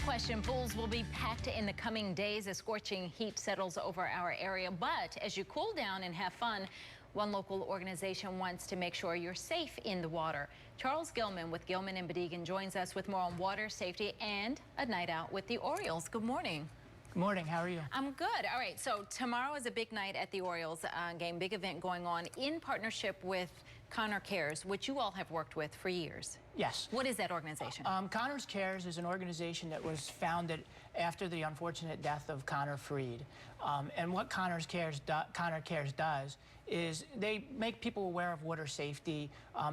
question, pools will be packed in the coming days as scorching heat settles over our area. But as you cool down and have fun, one local organization wants to make sure you're safe in the water. Charles Gilman with Gilman Bedigian joins us with more on water safety and a night out with the Orioles. Good morning. Good morning. How are you? I'm good. All right. So tomorrow is a big night at the Orioles game, big event going on in partnership with Connor Cares, which you all have worked with for years. Yes. What is that organization? Connors Cares is an organization that was founded after the unfortunate death of Connor Freed. And what Connor Cares does is they make people aware of water safety.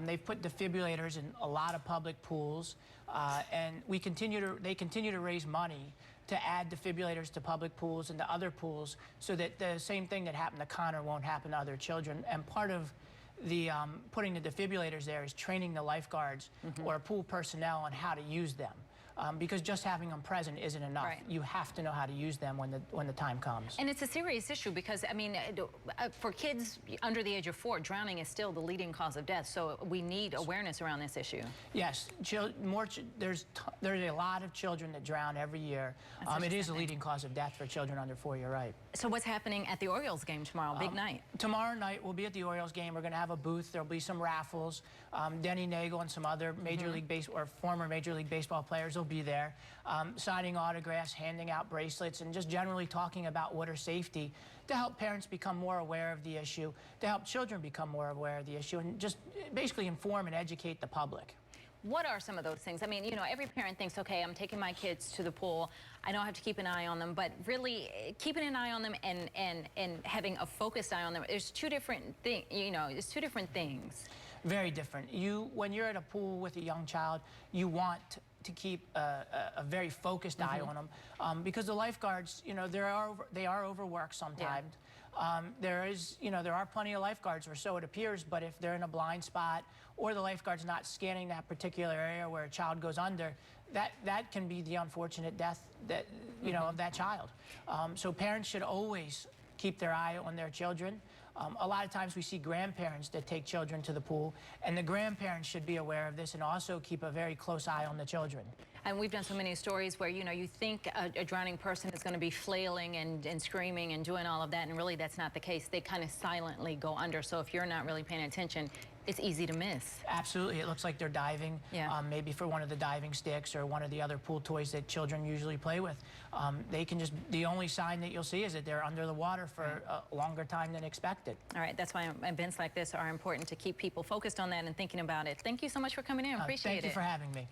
They've put defibrillators in a lot of public pools, and they continue to raise money to add defibrillators to public pools and to other pools so that the same thing that happened to Connor won't happen to other children. And part of the putting the defibrillators there is training the lifeguards or pool personnel on how to use them. Because just having them present isn't enough. Right. You have to know how to use them when the time comes. And it's a serious issue because, I mean, for kids under the age of 4, drowning is still the leading cause of death. So we need awareness around this issue. Yes, there's a lot of children that drown every year. It is a leading cause of death for children under 4. You're right. So what's happening at the Orioles game tomorrow? Big night. Tomorrow night we'll be at the Orioles game. We're going to have a booth. There'll be some raffles. Denny Nagel and some other former Major League Baseball players will be there, signing autographs, handing out bracelets, and just generally talking about water safety to help parents become more aware of the issue, to help children become more aware of the issue, and just basically inform and educate the public. What are some of those things? I mean, you know, every parent thinks, okay, I'm taking my kids to the pool. I know I have to keep an eye on them, but really keeping an eye on them and having a focused eye on them, there's two different things, you know, it's two different things. Very different. When you're at a pool with a young child, you want to keep a very focused eye on them, because the lifeguards, you know, they are overworked sometimes. Yeah. There are plenty of lifeguards, or so it appears, but if they're in a blind spot or the lifeguard's not scanning that particular area where a child goes under, that can be the unfortunate death that of that child. So parents should always keep their eye on their children. A lot of times we see grandparents that take children to the pool, and the grandparents should be aware of this and also keep a very close eye on the children. And we've done so many stories where, you know, you think a drowning person is going to be flailing and screaming and doing all of that, and really that's not the case. They kind of silently go under. So if you're not really paying attention, it's easy to miss. Absolutely. It looks like they're diving, maybe for one of the diving sticks or one of the other pool toys that children usually play with. The only sign that you'll see is that they're under the water for a longer time than expected. All right. That's why events like this are important, to keep people focused on that and thinking about it. Thank you so much for coming in. Appreciate it. Thank you for having me.